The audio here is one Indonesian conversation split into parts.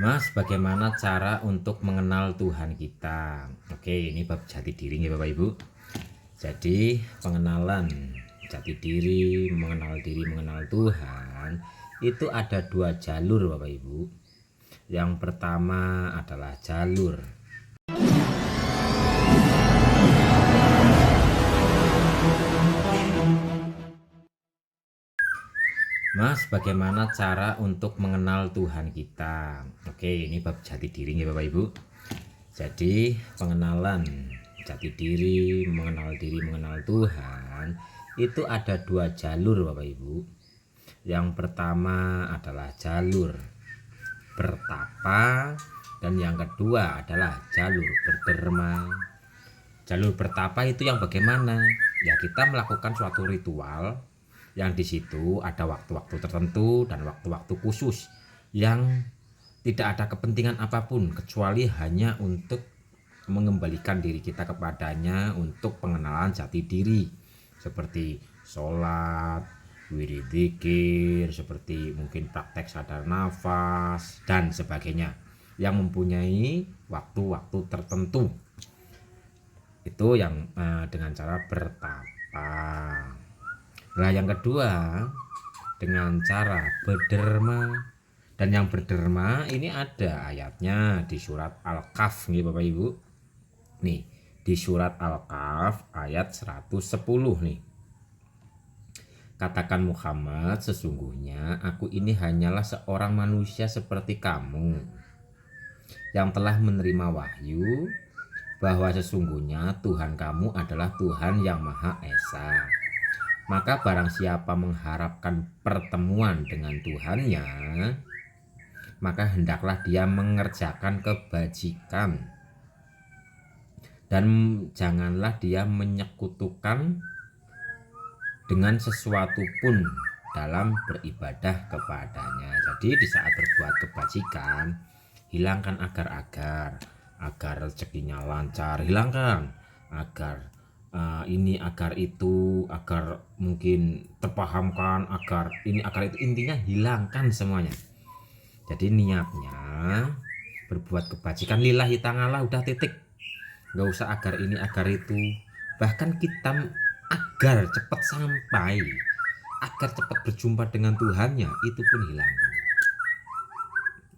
Mas, bagaimana cara untuk mengenal Tuhan kita? Oke, ini bab jati diri ya Bapak Ibu. Jadi, pengenalan jati diri, mengenal Tuhan, itu ada dua jalur Bapak Ibu. Yang pertama adalah jalur Mas, bagaimana cara untuk mengenal Tuhan kita? Oke, ini bab jati diri ya Bapak Ibu. Jadi, pengenalan jati diri, mengenal Tuhan, itu ada dua jalur Bapak Ibu. Yang pertama adalah jalur bertapa dan yang kedua adalah jalur berderma. Jalur bertapa itu yang bagaimana? Ya, kita melakukan suatu ritual yang di situ ada waktu-waktu tertentu dan waktu-waktu khusus yang tidak ada kepentingan apapun kecuali hanya untuk mengembalikan diri kita kepadanya untuk pengenalan jati diri, seperti sholat, wirid dzikir, seperti mungkin praktek sadar nafas dan sebagainya yang mempunyai waktu-waktu tertentu. Itu yang dengan cara bertapa. Nah, yang kedua dengan cara berderma. Dan yang berderma ini ada ayatnya di surat Al-Kahf nih Bapak Ibu. Nih, di surat Al-Kahf ayat 110 nih. Katakan Muhammad, sesungguhnya aku ini hanyalah seorang manusia seperti kamu yang telah menerima wahyu bahwa sesungguhnya Tuhan kamu adalah Tuhan yang Maha Esa. Maka barang siapa mengharapkan pertemuan dengan Tuhannya, maka hendaklah dia mengerjakan kebajikan dan janganlah dia menyekutukan dengan sesuatu pun dalam beribadah kepadanya. Jadi di saat berbuat kebajikan, hilangkan agar rezekinya lancar, hilangkan agar ini, agar itu, agar mungkin terpahamkan, agar ini, agar itu, intinya hilangkan semuanya. Jadi niatnya berbuat kebajikan lillahi ta'ala, udah titik. Nggak usah agar ini agar itu. Bahkan kita agar cepat sampai, agar cepat berjumpa dengan Tuhannya, itu pun hilangkan.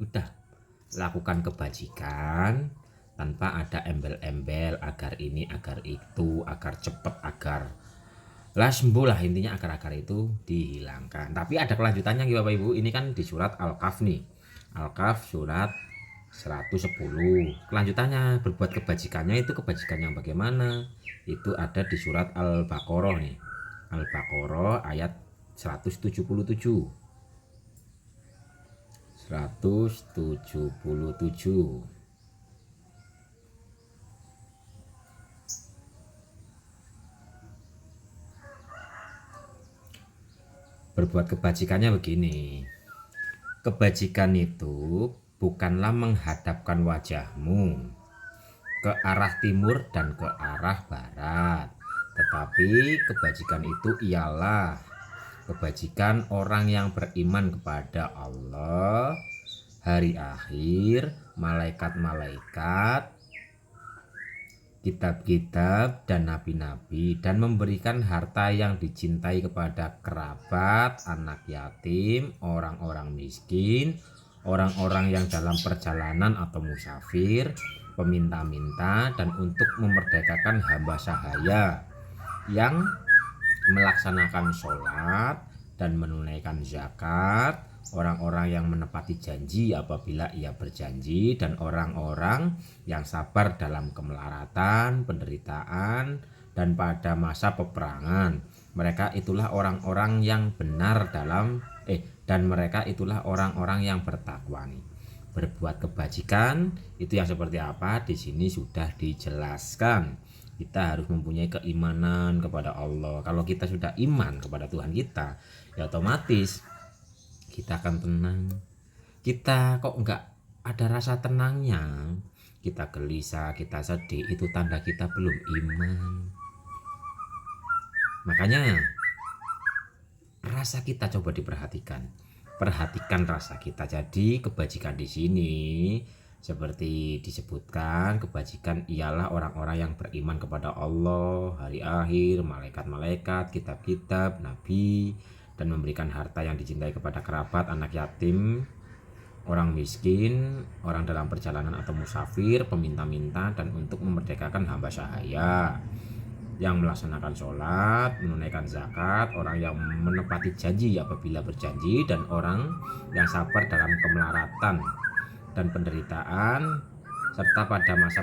Udah, lakukan kebajikan tanpa ada embel-embel agar ini agar itu, agar cepat, agar lah sembuh lah, intinya akar-akar itu dihilangkan. Tapi ada kelanjutannya Bapak Ibu. Ini kan di surat Al-Kahf nih. Al-Kahf surat 110. Kelanjutannya berbuat kebajikannya itu kebajikan yang bagaimana? Itu ada di surat Al-Baqarah nih. Al-Baqarah ayat 177. 177. Berbuat kebajikannya begini. Kebajikan itu bukanlah menghadapkan wajahmu ke arah timur dan ke arah barat, tetapi kebajikan itu ialah kebajikan orang yang beriman kepada Allah, hari akhir, malaikat-malaikat, kitab-kitab dan nabi-nabi, dan memberikan harta yang dicintai kepada kerabat, anak yatim, orang-orang miskin, orang-orang yang dalam perjalanan atau musafir, peminta-minta, dan untuk memerdekakan hamba sahaya yang melaksanakan sholat dan menunaikan zakat, orang-orang yang menepati janji apabila ia berjanji, dan orang-orang yang sabar dalam kemelaratan, penderitaan, dan pada masa peperangan. Mereka itulah orang-orang yang benar dalam dan mereka itulah orang-orang yang bertakwa nih. Berbuat kebajikan itu yang seperti apa? Di sini sudah dijelaskan. Kita harus mempunyai keimanan kepada Allah. Kalau kita sudah iman kepada Tuhan kita, ya otomatis kita akan tenang. Kita kok enggak ada rasa tenangnya, kita gelisah, kita sedih, itu tanda kita belum iman. Makanya rasa kita coba diperhatikan. perhatikan rasa kita. Jadi kebajikan di sini seperti disebutkan, kebajikan ialah orang-orang yang beriman kepada Allah, hari akhir, malaikat-malaikat, kitab-kitab, nabi, dan memberikan harta yang dicintai kepada kerabat, anak yatim, orang miskin, orang dalam perjalanan atau musafir, peminta-minta, dan untuk memerdekakan hamba sahaya, yang melaksanakan sholat, menunaikan zakat, orang yang menepati janji apabila berjanji, dan orang yang sabar dalam kemelaratan dan penderitaan, serta pada masa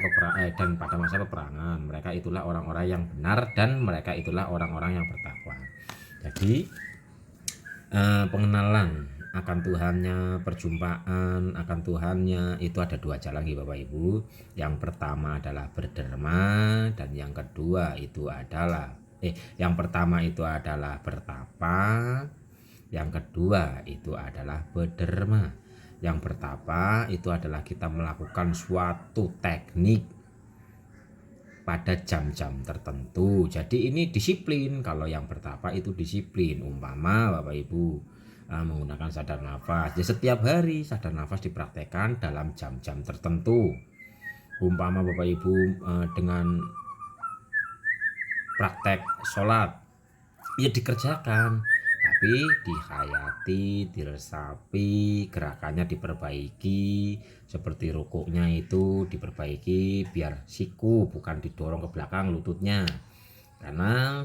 peperangan. Mereka itulah orang-orang yang benar, dan mereka itulah orang-orang yang bertakwa. Jadi pengenalan akan Tuhannya, perjumpaan akan Tuhannya itu ada dua jalan nih Bapak Ibu. Yang pertama adalah berderma, dan yang kedua itu adalah yang pertama itu adalah bertapa, yang kedua itu adalah berderma. Yang bertapa itu adalah kita melakukan suatu teknik pada jam-jam tertentu. Jadi ini disiplin. Kalau yang bertapa itu disiplin. Umpama Bapak Ibu menggunakan sadar nafas. Ya setiap hari sadar nafas dipraktekkan dalam jam-jam tertentu. Umpama Bapak Ibu dengan praktek sholat, ya dikerjakan. Tapi dihayati, diresapi, gerakannya diperbaiki, seperti rukuknya itu diperbaiki biar siku bukan didorong ke belakang lututnya. Karena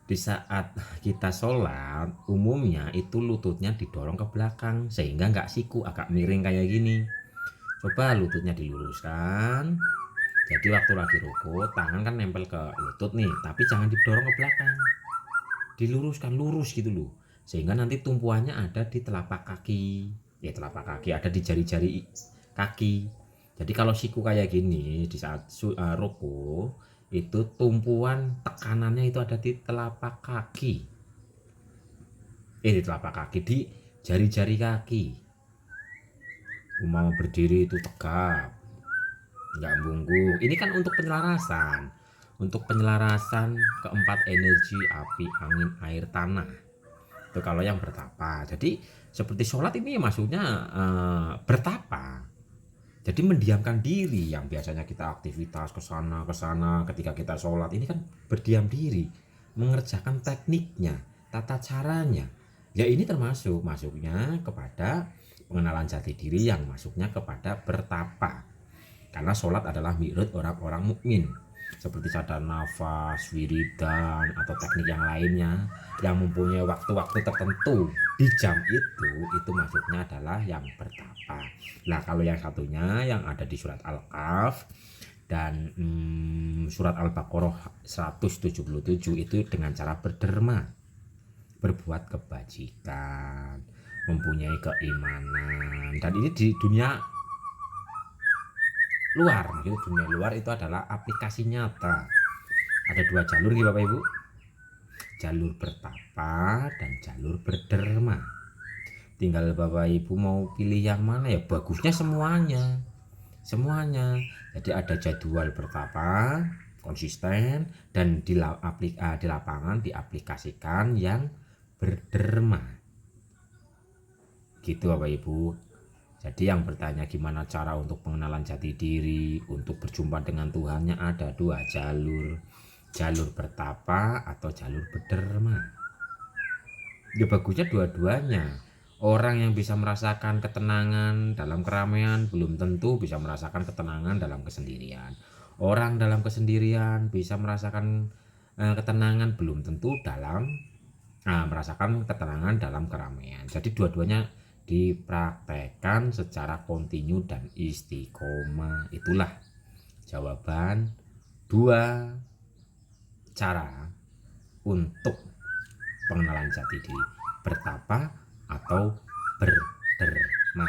di saat kita sholat umumnya itu lututnya didorong ke belakang sehingga nggak siku, agak miring kayak gini. Coba lututnya diluruskan. Jadi waktu lagi rukuk tangan kan nempel ke lutut nih, tapi jangan didorong ke belakang, diluruskan, lurus gitu loh, sehingga nanti tumpuannya ada di telapak kaki. Ya telapak kaki ada di jari-jari kaki. Jadi kalau siku kayak gini di saat ruku itu tumpuan tekanannya itu ada di telapak kaki. Di telapak kaki, di jari-jari kaki. Mau berdiri itu tegap, nggak bungkuk. Ini kan untuk penyelarasan, keempat energi api, angin, air, tanah. Itu kalau yang bertapa. Jadi seperti sholat ini maksudnya bertapa. Jadi mendiamkan diri. Yang biasanya kita aktivitas ke sana ketika kita sholat, ini kan berdiam diri, mengerjakan tekniknya, tata caranya. Ya ini masuknya kepada pengenalan jati diri, yang masuknya kepada bertapa. Karena sholat adalah mi'raj orang-orang mukmin, seperti sadar nafas, wiridan, atau teknik yang lainnya yang mempunyai waktu-waktu tertentu di jam itu maksudnya adalah yang bertapa. Nah kalau yang satunya yang ada di surat Al-Kahf dan surat Al-Baqarah 177 itu dengan cara berderma, berbuat kebajikan, mempunyai keimanan. Dan ini di dunia luar, maksudnya dunia luar itu adalah aplikasi nyata. Ada dua jalur nih Bapak Ibu, jalur bertapa dan jalur berderma. Tinggal Bapak Ibu mau pilih yang mana, ya bagusnya semuanya. Jadi ada jadwal bertapa konsisten, dan di lapangan diaplikasikan yang berderma gitu Bapak Ibu. Jadi yang bertanya gimana cara untuk pengenalan jati diri, untuk berjumpa dengan Tuhannya, ada dua jalur, jalur bertapa atau jalur berderma. Ya bagusnya dua-duanya. Orang yang bisa merasakan ketenangan dalam keramaian belum tentu bisa merasakan ketenangan dalam kesendirian. Orang dalam kesendirian bisa merasakan ketenangan belum tentu merasakan ketenangan dalam keramaian. Jadi dua-duanya dipraktekkan secara kontinu dan istiqomah. Itulah jawaban dua cara untuk pengenalan jati diri, bertapa atau berderma.